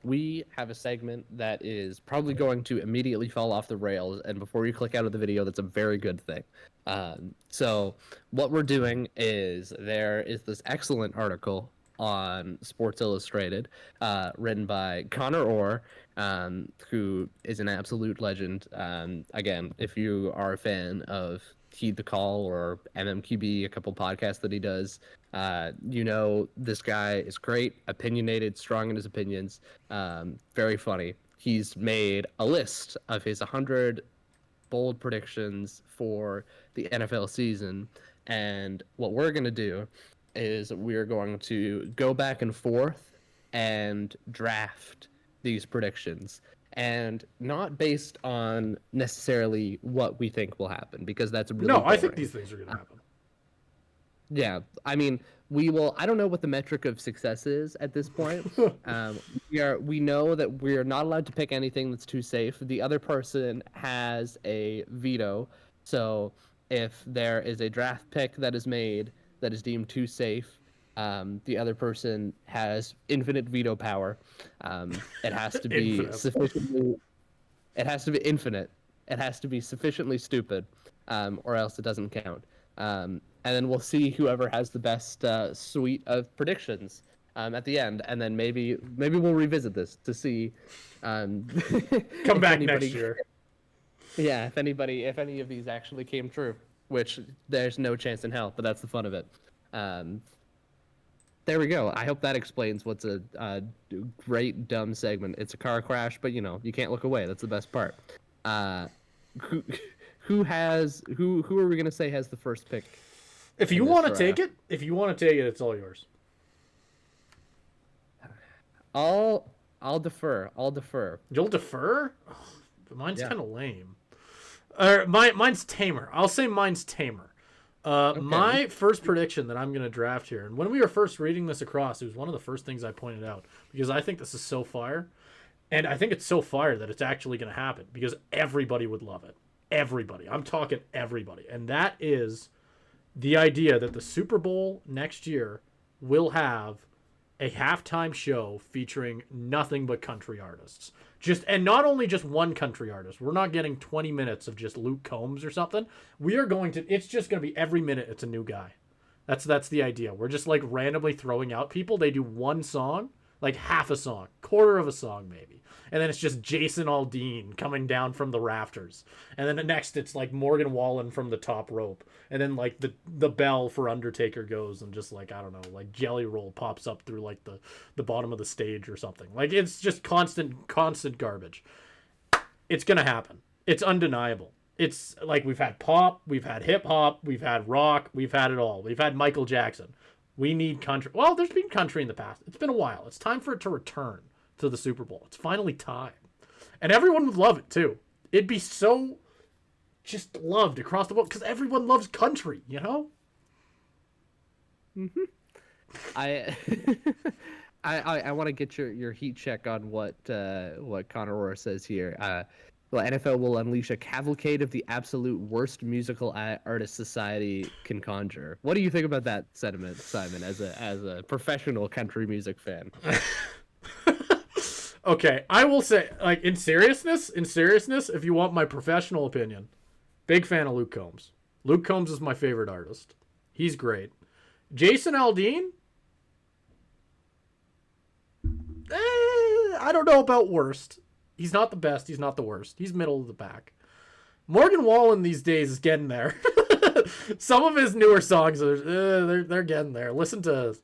we have a segment that is probably going to immediately fall off the rails, and before you click out of the video, that's a very good thing. So what we're doing is there is this excellent article on Sports Illustrated, written by Connor Orr, who is an absolute legend. Again, if you are a fan of Heed the Call or MMQB, a couple podcasts that he does, this guy is great, opinionated, strong in his opinions, very funny. He's made a list of his 100 bold predictions for the NFL season, and what we're going to do is we're going to go back and forth and draft these predictions, and not based on necessarily what we think will happen, because that's really boring. I think these things are going to happen. Yeah, I mean, we will. I don't know what the metric of success is at this point. We know that we're not allowed to pick anything that's too safe. The other person has a veto, so if there is a draft pick that is made that is deemed too safe, the other person has infinite veto power. It has to be sufficiently. It has to be infinite. It has to be sufficiently stupid, or else it doesn't count. And then we'll see whoever has the best suite of predictions at the end, and then maybe we'll revisit this to see. Come back next year. Yeah, if any of these actually came true, which there's no chance in hell, but that's the fun of it. There we go. I hope that explains what's a great dumb segment. It's a car crash, but you can't look away. That's the best part. Who are we gonna say has the first pick? If you want to take it, it's all yours. I'll defer. You'll defer? Oh, mine's kind of lame. Mine's tamer. I'll say mine's tamer. Okay. My first prediction that I'm going to draft here, and when we were first reading this across, it was one of the first things I pointed out, because I think this is so fire, and I think it's so fire that it's actually going to happen, because everybody would love it. Everybody. I'm talking everybody. And that is the idea that the Super Bowl next year will have a halftime show featuring nothing but country artists. And not only just one country artist. We're not getting 20 minutes of just Luke Combs or something. It's just going to be every minute it's a new guy. That's the idea. We're just like randomly throwing out people. They do one song, like half a song, quarter of a song maybe. And then it's just Jason Aldean coming down from the rafters. And then the next it's like Morgan Wallen from the top rope. And then like the bell for Undertaker goes, and just like, I don't know, like Jelly Roll pops up through like the bottom of the stage or something. Like it's just constant garbage. It's going to happen. It's undeniable. It's like we've had pop, we've had hip hop, we've had rock, we've had it all. We've had Michael Jackson. We need country. Well, there's been country in the past. It's been a while. It's time for it to return to the Super Bowl. It's finally time. And everyone would love it too. It'd be so just loved across the world because everyone loves country, Mm-hmm. I want to get your heat check on what Connor Orr says here. Well, NFL will unleash a cavalcade of the absolute worst musical artist society can conjure. What do you think about that sentiment, Simon, as a professional country music fan? Okay, I will say, like, in seriousness, if you want my professional opinion, big fan of Luke Combs. Luke Combs is my favorite artist. He's great. Jason Aldean? I don't know about worst. He's not the best. He's not the worst. He's middle of the pack. Morgan Wallen these days is getting there. Some of his newer songs they're getting there. Listen to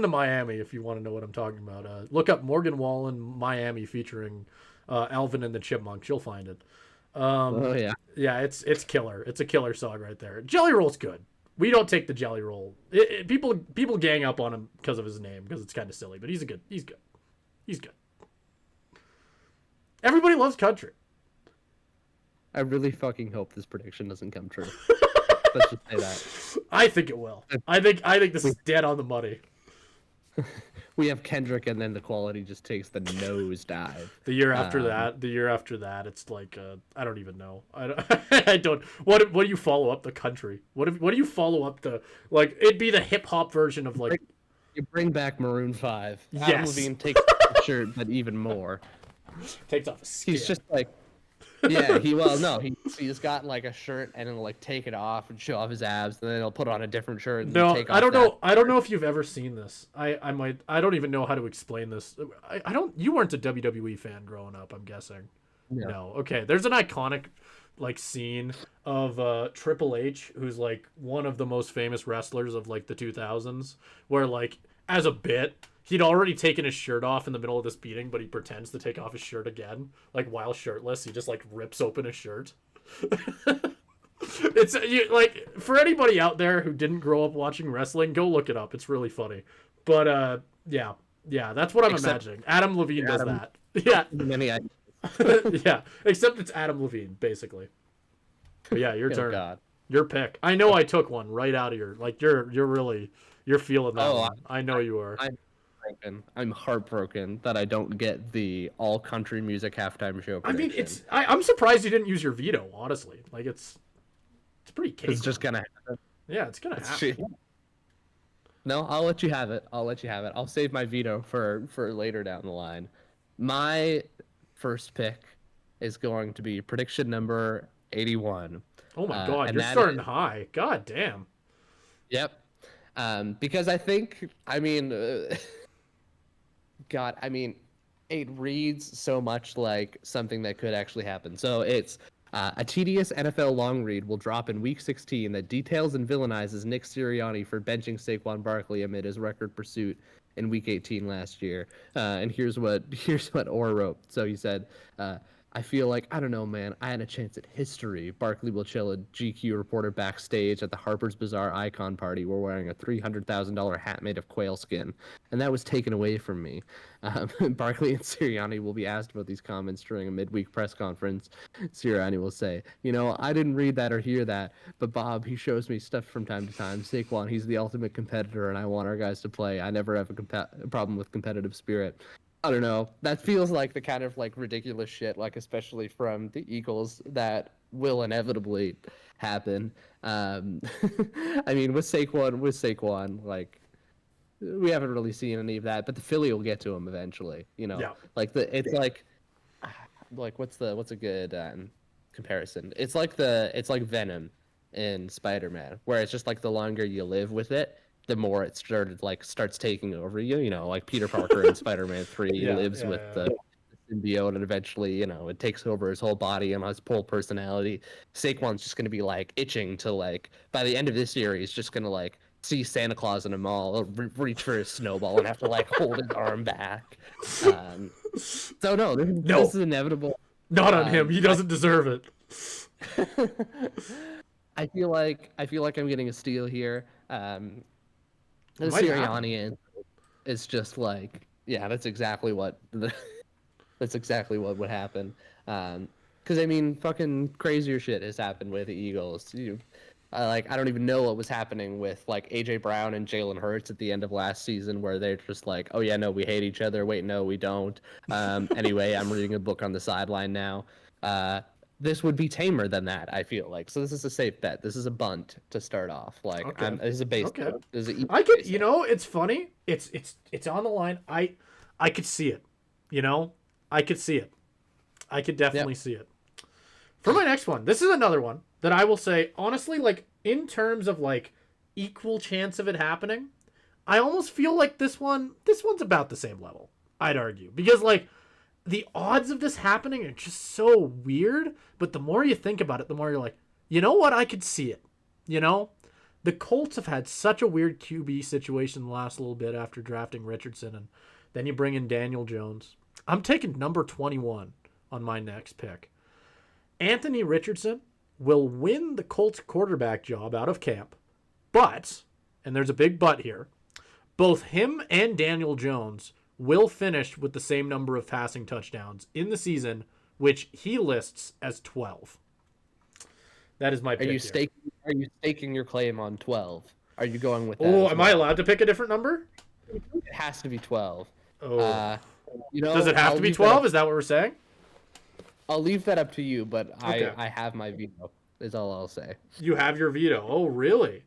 Miami if you want to know what I'm talking about. Look up Morgan Wallen Miami featuring Alvin and the Chipmunks. You'll find it. Yeah, it's killer. It's a killer song right there. Jelly Roll's good. We don't take the Jelly Roll. People gang up on him because of his name, because it's kind of silly, but he's good. Everybody loves country. I really fucking hope this prediction doesn't come true. Let's just say that. I think it will. I think this is dead on the money. We have Kendrick, and then the quality just takes the nosedive. The year after that, it's like I don't even know. I don't. What do you follow up the country? What do you follow up the, like? It'd be the hip hop version of like. You bring back Maroon 5. Yes. Adam Levine takes the shirt, but even more. Takes off his skin. He's just like, he's got like a shirt and he'll like take it off and show off his abs, and then he'll put on a different shirt. And take off I don't know. I don't know if you've ever seen this. I don't even know how to explain this. I don't. You weren't a WWE fan growing up, I'm guessing. No. Okay. There's an iconic like scene of Triple H, who's like one of the most famous wrestlers of like the 2000s, where like as a bit, he'd already taken his shirt off in the middle of this beating, but he pretends to take off his shirt again, like while shirtless. He just like rips open his shirt. It's like, for anybody out there who didn't grow up watching wrestling, go look it up. It's really funny. But yeah, that's what I'm imagining. Adam Levine does that. Yeah. Yeah, except it's Adam Levine, basically. But yeah, your turn. God. Your pick. I know I took one right out of your, like, you're feeling that one. I know you are. I'm heartbroken that I don't get the all country music halftime show prediction. I mean, I'm surprised you didn't use your veto, honestly. Like, it's pretty cake. It's just gonna happen. Yeah, it's gonna happen. No, I'll let you have it. I'll save my veto for later down the line. My first pick is going to be prediction number 81. Oh my God, you're starting high. God damn. Yep. Because I think, I mean, it reads so much like something that could actually happen. So it's a tedious NFL long read will drop in Week 16 that details and villainizes Nick Sirianni for benching Saquon Barkley amid his record pursuit in Week 18 last year. And here's what Orr wrote. So he said, I feel like, I don't know, man, I had a chance at history. Barkley will chill a GQ reporter backstage at the Harper's Bazaar Icon Party. We're wearing a $300,000 hat made of quail skin, and that was taken away from me. Barkley and Sirianni will be asked about these comments during a midweek press conference. Sirianni will say, I didn't read that or hear that, but Bob, he shows me stuff from time to time. Saquon, he's the ultimate competitor, and I want our guys to play. I never have a problem with competitive spirit. I don't know. That feels like the kind of like ridiculous shit, like especially from the Eagles, that will inevitably happen. I mean, with Saquon, like we haven't really seen any of that, but the Philly will get to him eventually. Yeah. Like it's like what's a good comparison? It's like Venom in Spider-Man, where it's just like the longer you live with it, the more it starts taking over you. Like Peter Parker in Spider-Man 3 lives with the symbiote, and eventually, it takes over his whole body and his whole personality. Saquon's just gonna be like itching to like, by the end of this year, he's just gonna like see Santa Claus in a mall, reach for his snowball, and have to like hold his arm back. So no, this is inevitable. Not on him. He doesn't deserve it. I feel like I'm getting a steal here. The Sirianni is just like, yeah, that's exactly what would happen. Because I mean, fucking crazier shit has happened with the Eagles. I don't even know what was happening with like AJ Brown and Jalen Hurts at the end of last season, where they're just like, oh yeah, no, we hate each other. Wait, no, we don't. Anyway, I'm reading a book on the sideline now. This would be tamer than that, I feel like. So this is a safe bet. This is a bunt to start off. Like, okay. This is a base. Okay. It's funny. It's on the line. I could see it. I could see it. I could definitely see it. For my next one, this is another one that I will say, honestly, like, in terms of, like, equal chance of it happening, I almost feel like this one's about the same level, I'd argue. Because, like, the odds of this happening are just so weird, but the more you think about it, the more you're like, you know what? I could see it. The Colts have had such a weird QB situation the last little bit after drafting Richardson, and then you bring in Daniel Jones. I'm taking number 21 on my next pick. Anthony Richardson will win the Colts quarterback job out of camp, but, and there's a big but here, both him and Daniel Jones will finish with the same number of passing touchdowns in the season, which he lists as 12. That is my pick. Are you staking your claim on 12? Are you going with that? Oh, am I allowed to pick a different number? It has to be 12. Oh. Does it have to be 12? Is that what we're saying? I'll leave that up to you, but okay. I have my veto, is all I'll say. You have your veto. Oh, really?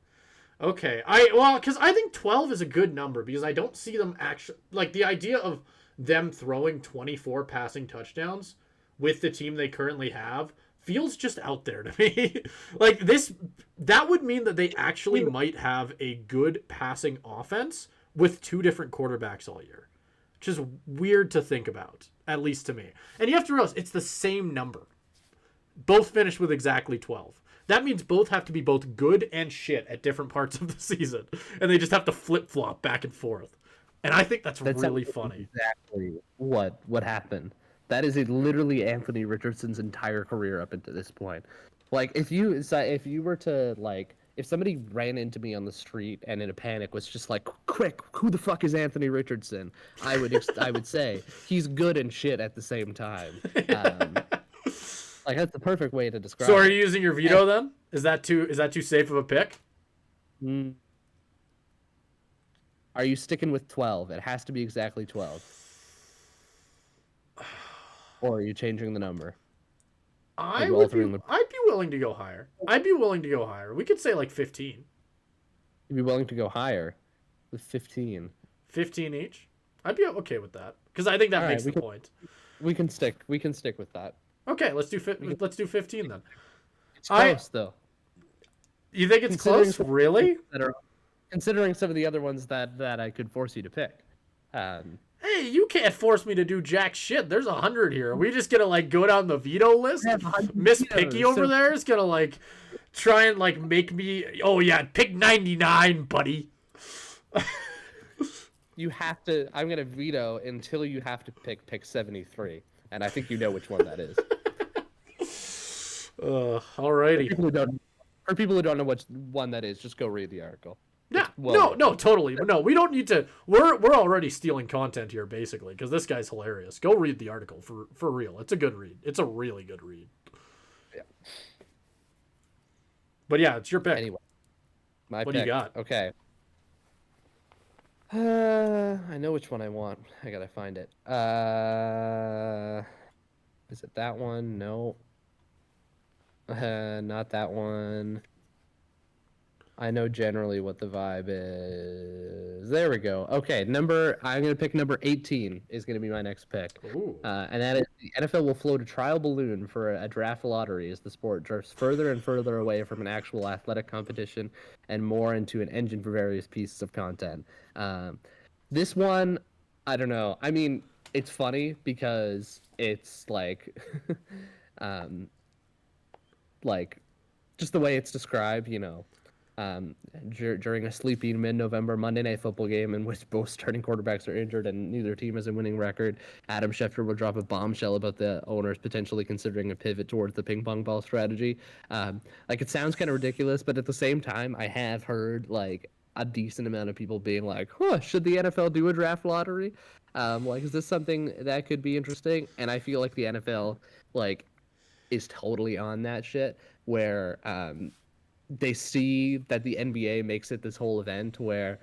Okay. Because I think 12 is a good number, because I don't see them actually, like, the idea of them throwing 24 passing touchdowns with the team they currently have feels just out there to me. Like this, that would mean that they actually might have a good passing offense with 2 different quarterbacks all year, which is weird to think about, at least to me. And you have to realize it's the same number. Both finished with exactly 12. That means both have to be both good and shit at different parts of the season, and they just have to flip-flop back and forth. And I think that's really funny. Exactly what happened. That is literally Anthony Richardson's entire career up until this point. Like, if you were to, like, if somebody ran into me on the street and in a panic was just like, quick, who the fuck is Anthony Richardson? I would say he's good and shit at the same time. Like, that's the perfect way to describe it. So are you using your veto then? Is that too safe of a pick? Are you sticking with 12? It has to be exactly 12. Or are you changing the number? I'd be willing to go higher. We could say like 15. You'd be willing to go higher with 15. 15 each? I'd be okay with that because I think that makes the point. We can stick with that. Okay, let's do 15 then. It's close though. You think it's close? Really? Considering some of the other ones that I could force you to pick. Hey, you can't force me to do jack shit. There's 100 here. Are we just gonna like go down the veto list? Miss Picky over there is gonna like try and like make me. Oh yeah, pick 99, buddy. You have to. I'm gonna veto until you have to pick 73, and I think you know which one that is. Alrighty. For people who don't know which one that is, just go read the article. Yeah, no, totally. No, we don't need to. We're already stealing content here, basically, because this guy's hilarious. Go read the article for real. It's a good read. It's a really good read. Yeah. But yeah, it's your pick. Anyway, what do you got? Okay. I know which one I want. I gotta find it. Is it that one? No. Not that one. I know generally what the vibe is. There we go. Okay, I'm going to pick number 18 is going to be my next pick. And that is the NFL will float a trial balloon for a draft lottery as the sport drifts further and further away from an actual athletic competition and more into an engine for various pieces of content. This one, I don't know. I mean, it's funny because it's like, like just the way it's described, you know. During a sleepy mid-November Monday Night Football game in which both starting quarterbacks are injured and neither team has a winning record, Adam Schefter will drop a bombshell about the owners potentially considering a pivot towards the ping pong ball strategy. Like, it sounds kind of ridiculous, but at the same time, I have heard like a decent amount of people being like, should the NFL do a draft lottery? Like, is this something that could be interesting? And I feel like the NFL like is totally on that shit where they see that the NBA makes it this whole event where,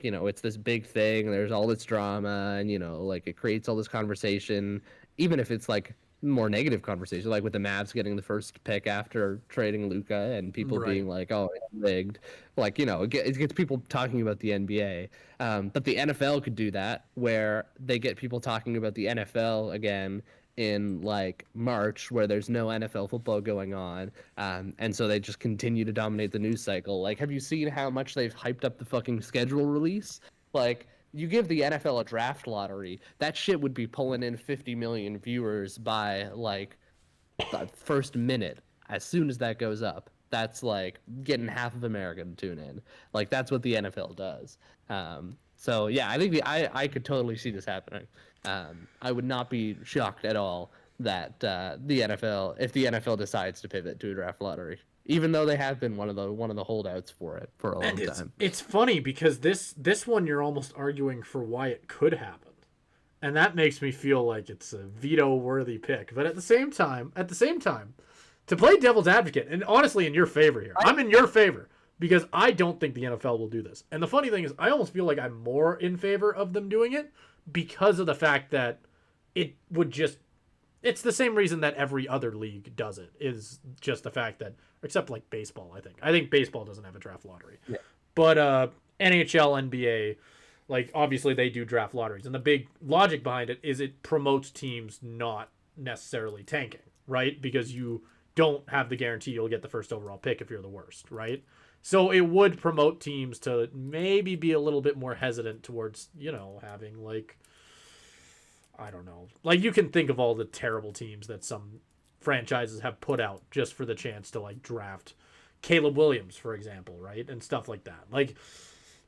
you know, it's this big thing. There's all this drama, and you know, like it creates all this conversation, even if it's like more negative conversation, like with the Mavs getting the first pick after trading Luka, and people being like, "Oh, it's rigged." Like, you know, it gets people talking about the NBA. But the NFL could do that, where they get people talking about the NFL again in like March where there's no NFL football going on, and so they just continue to dominate the news cycle. Like, have you seen how much they've hyped up the fucking schedule release? Like, you give the NFL a draft lottery, that shit would be pulling in 50 million viewers by like the first minute. As soon as that goes up, that's like getting half of America to tune in. Like, that's what the NFL does. So yeah, I think I could totally see this happening. I would not be shocked at all that if the NFL decides to pivot to a draft lottery, even though they have been one of the holdouts for it for a long time. It's funny because this one you're almost arguing for why it could happen, and that makes me feel like it's a veto-worthy pick. But at the same time, to play devil's advocate, and honestly, in your favor here, I'm in your favor. Because I don't think the NFL will do this. And the funny thing is, I almost feel like I'm more in favor of them doing it because of the fact that it would just... It's the same reason that every other league does it, is just the fact that... Except like baseball, I think. I think baseball doesn't have a draft lottery. Yeah. But NHL, NBA, Like, obviously, they do draft lotteries. And the big logic behind it is it promotes teams not necessarily tanking, right? Because you don't have the guarantee you'll get the first overall pick if you're the worst, right? So it would promote teams to maybe be a little bit more hesitant towards, having, like, I don't know. Like, you can think of all the terrible teams that some franchises have put out just for the chance to, like, draft Caleb Williams, for example, right? And stuff like that. Like,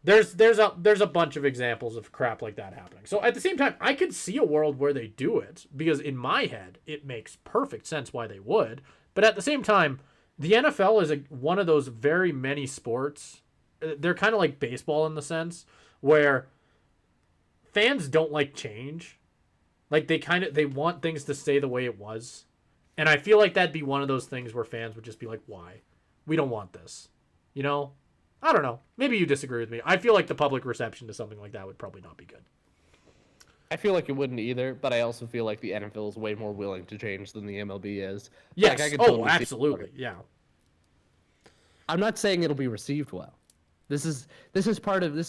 there's a bunch of examples of crap like that happening. So at the same time, I could see a world where they do it, because in my head, it makes perfect sense why they would. But at the same time, the NFL is one of those very many sports. They're kind of like baseball in the sense where fans don't like change. Like, they want things to stay the way it was. And I feel like that'd be one of those things where fans would just be like, why? We don't want this. I don't know. Maybe you disagree with me. I feel like the public reception to something like that would probably not be good. I feel like it wouldn't either, but I also feel like the NFL is way more willing to change than the MLB is. Yes. Like, I could totally absolutely. Yeah. I'm not saying it'll be received well. This is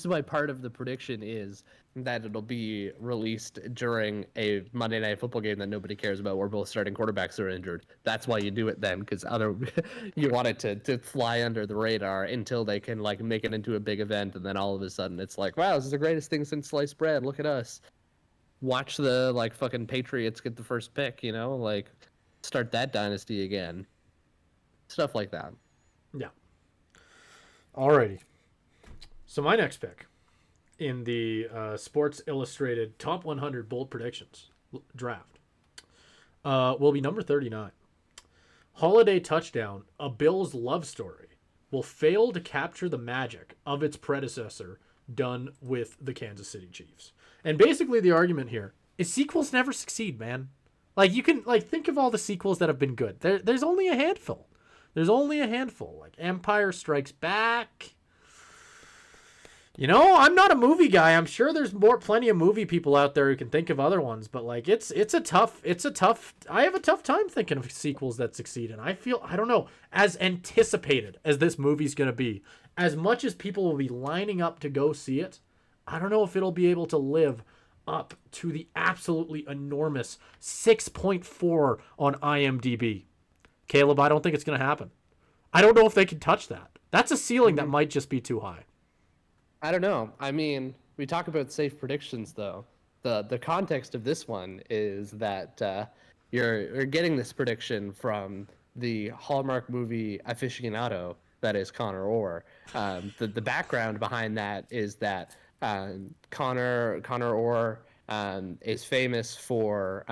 why part of the prediction is that it'll be released during a Monday Night Football game that nobody cares about, where both starting quarterbacks are injured. That's why you do it then, because you want it to fly under the radar until they can, like, make it into a big event, and then all of a sudden it's like, wow, this is the greatest thing since sliced bread. Look at us. Watch the, like, fucking Patriots get the first pick, like, start that dynasty again. Stuff like that. Yeah. Alrighty. So my next pick in the Sports Illustrated Top 100 Bold Predictions draft will be number 39. Holiday touchdown, a Bills love story, will fail to capture the magic of its predecessor done with the Kansas City Chiefs. And basically the argument here is sequels never succeed, man. Like, you can, like, think of all the sequels that have been good. There's only a handful. Like Empire Strikes Back. I'm not a movie guy. I'm sure there's plenty of movie people out there who can think of other ones, but, like, it's a tough I have a tough time thinking of sequels that succeed. And I don't know, as anticipated as this movie's going to be, as much as people will be lining up to go see it, I don't know if it'll be able to live up to the absolutely enormous 6.4 on IMDb. Caleb, I don't think it's going to happen. I don't know if they can touch that. That's a ceiling that might just be too high. I don't know. I mean, we talk about safe predictions, though. The context of this one is that you're getting this prediction from the Hallmark movie aficionado that is Connor Orr. The background behind that is that Connor Orr is famous for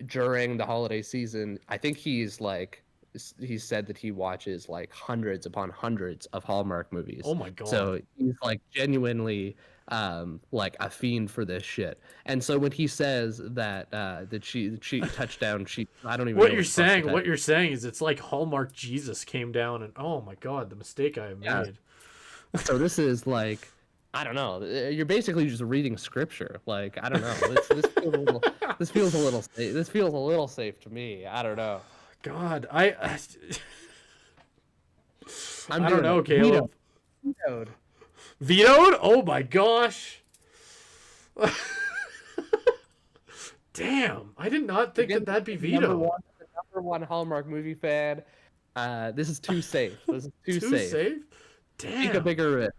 during the holiday season. I think he said that he watches, like, hundreds upon hundreds of Hallmark movies. Oh my god! So he's, like, genuinely like a fiend for this shit. And so when he says that she touchdown, I don't even. What you're saying is it's like Hallmark Jesus came down and, oh my god, the mistake I have made. So this is like, I don't know. You're basically just reading scripture. Like, I don't know. This feels a little safe to me. I don't know. God, I don't know, Caleb. Vetoed? Oh my gosh. Damn, I did not think that'd be vetoed. Number one Hallmark movie fan. This is too safe. This is too safe. Damn. Take a bigger risk.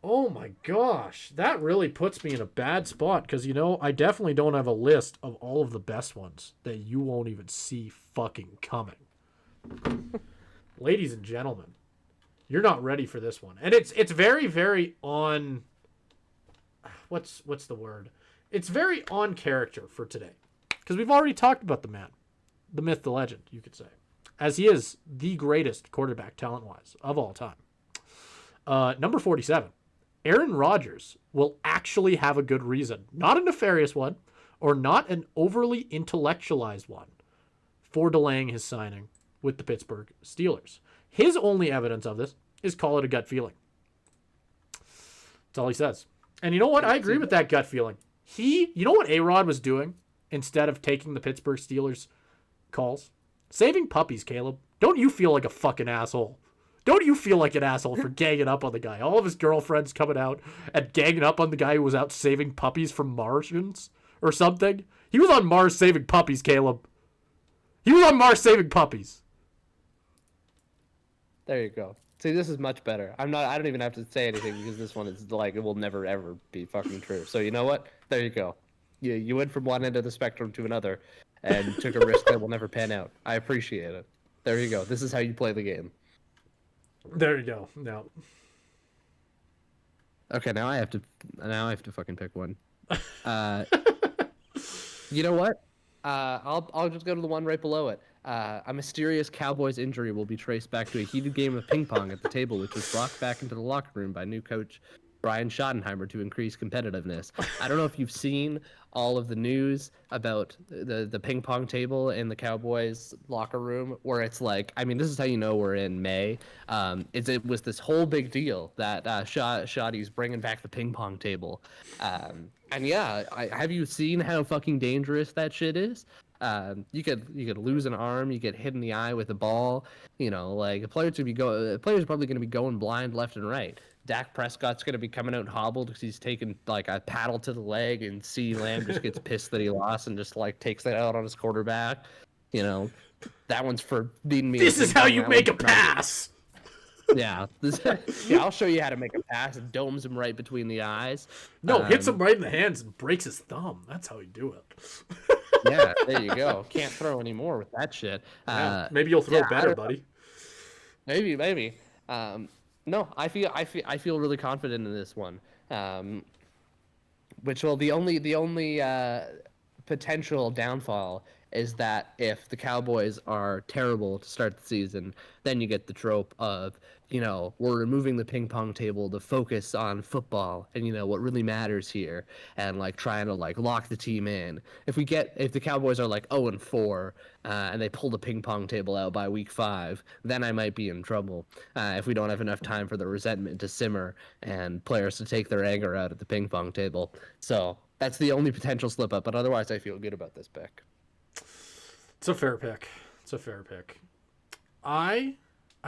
Oh my gosh, that really puts me in a bad spot, because, I definitely don't have a list of all of the best ones that you won't even see fucking coming. Ladies and gentlemen, you're not ready for this one. And it's very, very on... What's the word? It's very on character for today. Because we've already talked about the man. The myth, the legend, you could say. As he is the greatest quarterback, talent-wise, of all time. Number 47. Aaron Rodgers will actually have a good reason, not a nefarious one, or not an overly intellectualized one, for delaying his signing with the Pittsburgh Steelers. His only evidence of this is call it a gut feeling. That's all he says. And you know what? I agree with that gut feeling. You know what A-Rod was doing instead of taking the Pittsburgh Steelers calls? Saving puppies, Caleb. Don't you feel like a fucking asshole? Don't you feel like an asshole for ganging up on the guy? All of his girlfriends coming out and ganging up on the guy who was out saving puppies from Martians or something. He was on Mars saving puppies, Caleb. He was on Mars saving puppies. There you go. See, this is much better. I don't even have to say anything because this one is like, it will never ever be fucking true. So you know what? There you go. You went from one end of the spectrum to another and took a risk that will never pan out. I appreciate it. There you go. This is how you play the game. There you go. Now. Okay, now I have to fucking pick one. You know what? I'll just go to the one right below it. A mysterious Cowboys injury will be traced back to a heated game of ping pong at the table, which was brought back into the locker room by new coach Brian Schottenheimer to increase competitiveness. I don't know if you've seen all of the news about the ping pong table in the Cowboys locker room, where it's like, I mean, this is how you know we're in May. It was this whole big deal that Shotty's bringing back the ping pong table. And yeah, have you seen how fucking dangerous that shit is? You could lose an arm, you get hit in the eye with a ball. You know, like players are probably going to be going blind left and right. Dak Prescott's going to be coming out hobbled because he's taking like a paddle to the leg, and CeeDee Lamb just gets pissed that he lost and just like takes that out on his quarterback. You know, that one's for beating me. This is how you make a pass. Yeah, I'll show you how to make a pass. It domes him right between the eyes. No, hits him right in the hands and breaks his thumb. That's how you do it. Yeah, there you go. Can't throw anymore with that shit. Maybe you'll throw better, buddy. Maybe. No, I feel really confident in this one. Which will the only potential downfall is that if the Cowboys are terrible to start the season, then you get the trope of, you know, we're removing the ping pong table to focus on football and, you know, what really matters here, and like trying to like lock the team in. If the Cowboys are like 0-4 and they pull the ping pong table out by week 5, then I might be in trouble if we don't have enough time for the resentment to simmer and players to take their anger out at the ping pong table. So that's the only potential slip up, but otherwise I feel good about this pick. It's a fair pick. I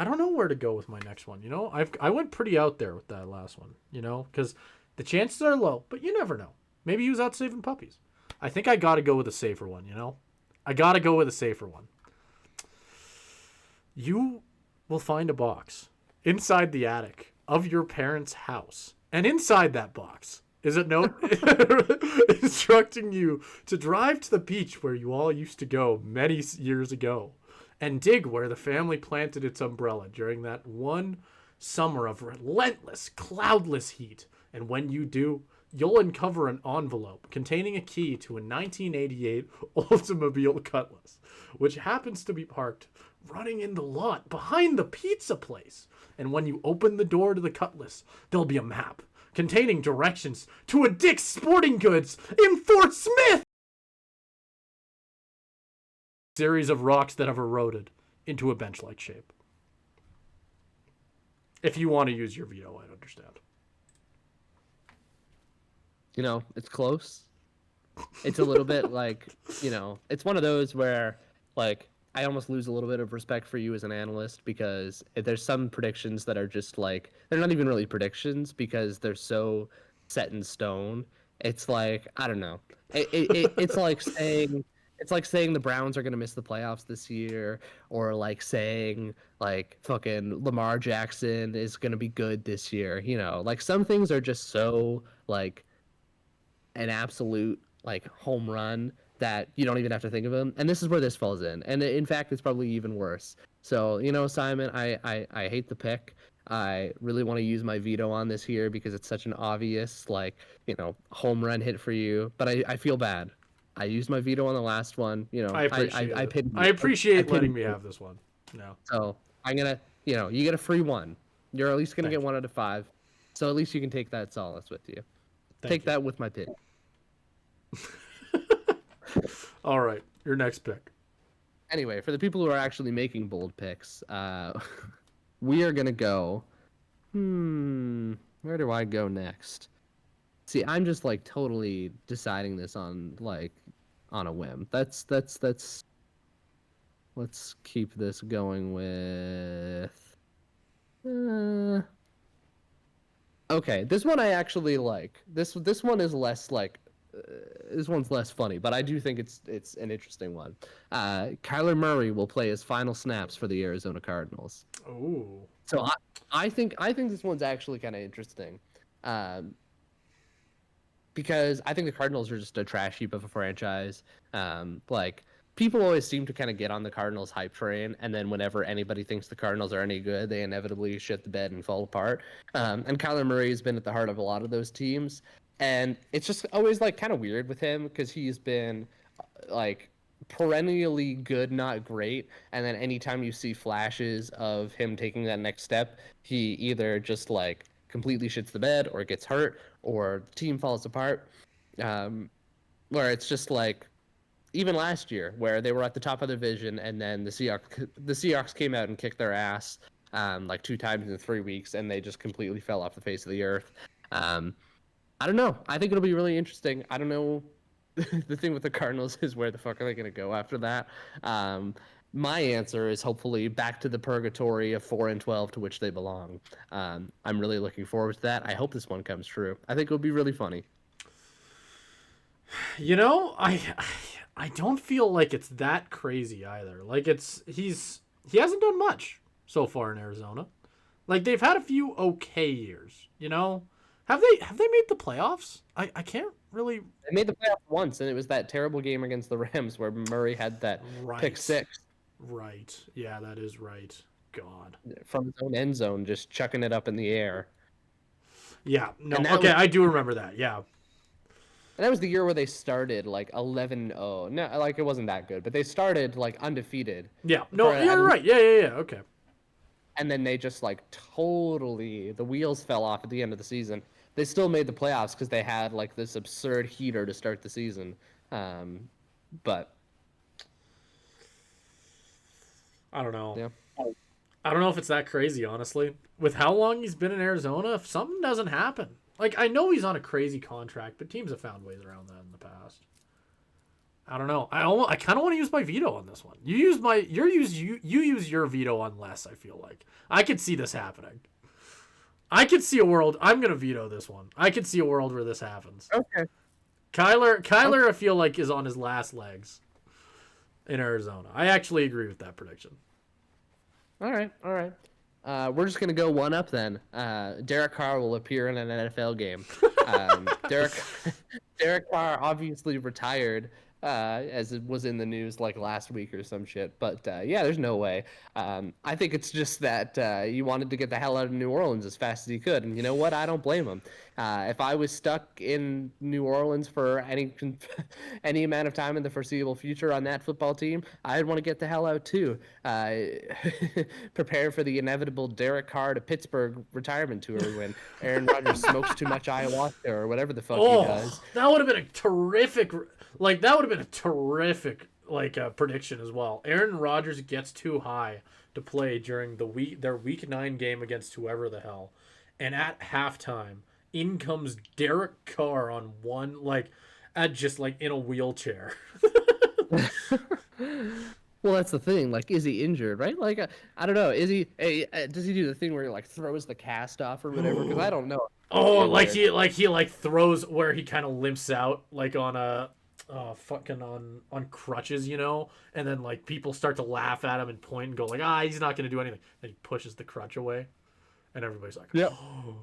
don't know where to go with my next one. You know, I went pretty out there with that last one, you know, because the chances are low, but you never know. Maybe he was out saving puppies. I think I got to go with a safer one, you know. You will find a box inside the attic of your parents' house, and inside that box is a note instructing you to drive to the beach where you all used to go many years ago and dig where the family planted its umbrella during that one summer of relentless, cloudless heat. And when you do, you'll uncover an envelope containing a key to a 1988 Oldsmobile Cutlass, which happens to be parked running in the lot behind the pizza place. And when you open the door to the Cutlass, there'll be a map containing directions to a Dick's Sporting Goods in Fort Smith. Series of rocks that have eroded into a bench-like shape. If you want to use your veto, I understand. You know, it's close. It's a little bit like, you know, it's one of those where, like, I almost lose a little bit of respect for you as an analyst, because there's some predictions that are just like, they're not even really predictions because they're so set in stone. It's like, I don't know. It's like saying the Browns are going to miss the playoffs this year, or like saying like fucking Lamar Jackson is going to be good this year. You know, like some things are just so like an absolute like home run that you don't even have to think of them. And this is where this falls in. And in fact, it's probably even worse. So, you know, Simon, I hate the pick. I really want to use my veto on this here because it's such an obvious, like, you know, home run hit for you. But I feel bad. I used my veto on the last one. You know, I appreciate letting me have this one. No. So I'm going to, you know, you get a free one. You're at least going to get 1 out of 5. So at least you can take that solace with you. Take that with my pick. All right, your next pick. Anyway, for the people who are actually making bold picks, we are gonna go. Where do I go next? See, I'm just like totally deciding this on a whim. Let's keep this going with. Uh, okay, this one I actually like. This one is less like this one's less funny, but I do think it's an interesting one. Kyler Murray will play his final snaps for the Arizona Cardinals. Oh. So I think this one's actually kind of interesting, um, because I think the Cardinals are just a trash heap of a franchise. Like people always seem to kind of get on the Cardinals hype train, and then whenever anybody thinks the Cardinals are any good, they inevitably shit the bed and fall apart. And Kyler Murray has been at the heart of a lot of those teams, and it's just always like kind of weird with him because he's been like perennially good, not great. And then anytime you see flashes of him taking that next step, he either just like completely shits the bed or gets hurt or the team falls apart. Where it's just like even last year where they were at the top of the division and then the Seahawks came out and kicked their ass like 2 times in 3 weeks and they just completely fell off the face of the earth. Um, I don't know. I think it'll be really interesting. I don't know. The thing with the Cardinals is where the fuck are they going to go after that? My answer is hopefully back to the purgatory of 4-12 to which they belong. I'm really looking forward to that. I hope this one comes true. I think it'll be really funny. You know, I don't feel like it's that crazy either. Like he hasn't done much so far in Arizona. Like they've had a few okay years, you know? Have they made the playoffs? I can't really. They made the playoffs once, and it was that terrible game against the Rams where Murray had that pick six. Right. Yeah, that is right. God. From his own end zone, just chucking it up in the air. Yeah. No. Okay, I do remember that. Yeah. And that was the year where they started like 11-0. No, like it wasn't that good, but they started like undefeated. Yeah. No, you're right. Yeah. Okay. And then they just like totally the wheels fell off at the end of the season. They still made the playoffs because they had like this absurd heater to start the season. But I don't know. Yeah. I don't know if it's that crazy, honestly. With how long he's been in Arizona, if something doesn't happen, like I know he's on a crazy contract, but teams have found ways around that in the past. I don't know. I kind of want to use my veto on this one. You use your veto on less. I feel like I could see this happening. I could see a world. I'm gonna veto this one. I could see a world where this happens. Okay. Kyler, I feel like is on his last legs in Arizona. I actually agree with that prediction. All right. We're just gonna go one up then. Derek Carr will appear in an NFL game. Derek Carr obviously retired, as it was in the news like last week or some shit. But yeah, there's no way. I think it's just that he wanted to get the hell out of New Orleans as fast as he could, and you know what? I don't blame him. If I was stuck in New Orleans for any amount of time in the foreseeable future on that football team, I'd want to get the hell out too. Prepare for the inevitable Derek Carr to Pittsburgh retirement tour when Aaron Rodgers smokes too much ayahuasca or whatever the fuck he does. That would have been a terrific. Like that would have been a terrific prediction as well. Aaron Rodgers gets too high to play during their week 9 game against whoever the hell, and at halftime, in comes Derek Carr on one just in a wheelchair. Well, that's the thing. Like, is he injured? Right? Like, I don't know. Is he? Does he do the thing where he like throws the cast off or whatever? Because I don't know. Oh, he throws where he kind of limps out like on a. Fucking on crutches, you know, and then like people start to laugh at him and point and go like, he's not gonna do anything. Then he pushes the crutch away, and everybody's like, yeah. Oh.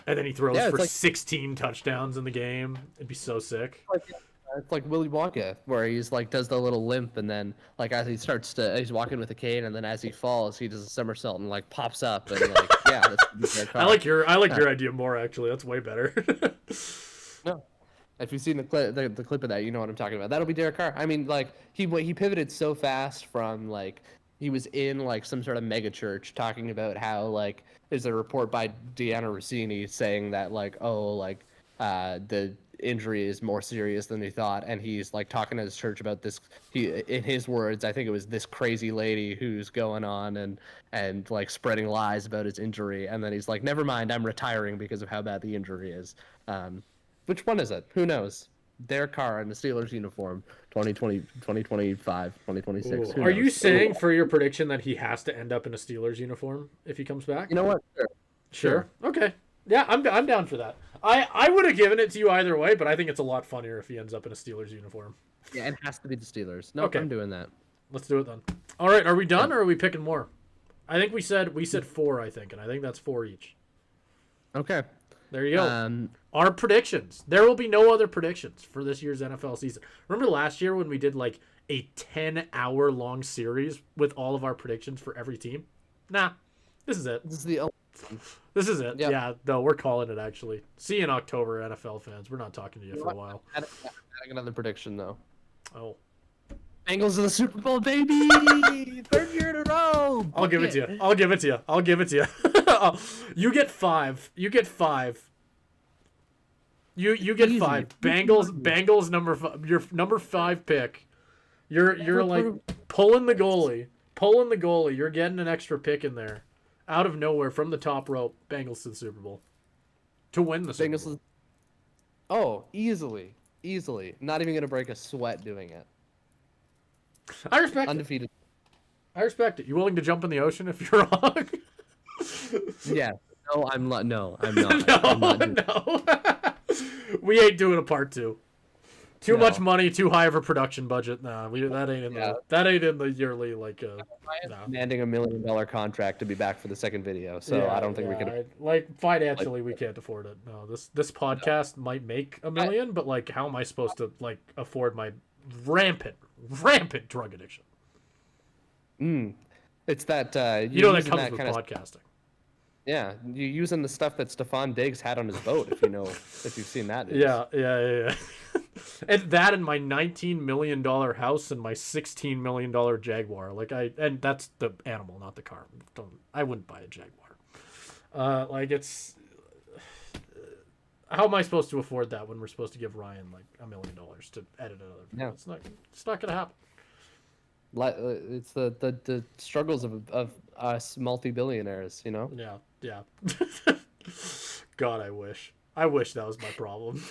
And then he throws for 16 touchdowns in the game. It'd be so sick. It's like Willy Wonka, where he's like does the little limp, and then like as he's walking with a cane, and then as he falls, he does a somersault and like pops up, and like yeah. That's I like your idea more actually. That's way better. No. If you've seen the clip of that, you know what I'm talking about. That'll be Derek Carr. I mean, like he pivoted so fast from like he was in like some sort of mega church talking about how like there's a report by Deanna Rossini saying that like the injury is more serious than they thought, and he's like talking to his church about this. In his words, I think it was this crazy lady who's going on and like spreading lies about his injury, and then he's like, never mind, I'm retiring because of how bad the injury is. Which one is it? Who knows? their car in the Steelers uniform 2020, 2025, 2026. Ooh. Who Are you knows? saying for your prediction that he has to end up in a Steelers uniform if he comes back? You know what? Sure. Okay. Yeah, I'm down for that. I would have given it to you either way, but I think it's a lot funnier if he ends up in a Steelers uniform. Yeah, it has to be the Steelers. No, Okay. I'm doing that. Let's do it then. All right, are we done or are we picking more? I think we said 4, I think, and I think that's 4 each. Okay. There you go. Our predictions. There will be no other predictions for this year's NFL season. Remember last year when we did like a 10-hour long series with all of our predictions for every team? Nah. This is it. This is the only This is it. Yep. Yeah, no, we're calling it actually. See you in October, NFL fans. We're not talking to you for a while. Adding another prediction though. Oh. Bengals in the Super Bowl, baby! Third year in a row. I'll give it to you. I'll give it to you. I'll give it to you. You get 5. You get 5. You get Easy. 5. Bengals number 5. Your number 5 pick. You're like pulling the goalie. Pulling the goalie. You're getting an extra pick in there. Out of nowhere from the top rope, Bengals to the Super Bowl. To win the Super Bowl. Oh, easily. Easily. Not even going to break a sweat doing it. I respect Undefeated. it. I respect it. You willing to jump in the ocean if you're wrong? Yeah. No, I'm not. No, I'm not. No, I'm not doing no. We ain't doing a part 2. Too much money, too high of a production budget. Nah, that ain't in the yearly like. demanding $1 million contract to be back for the second video, so I don't think we can. Financially, we can't afford it. No, this podcast might make $1 million, but like, how am I supposed to like afford my rampant drug addiction? It's that that comes with podcasting. Yeah, you're using the stuff that Stephon Diggs had on his boat. If you've seen that. News. Yeah. And that and my $19 million house and my $16 million Jaguar. And that's the animal, not the car. I wouldn't buy a Jaguar. How am I supposed to afford that when we're supposed to give Ryan like $1 million to edit another video? Yeah. It's not gonna happen. It's the struggles of us multi-billionaires, you know. Yeah. God, I wish that was my problem.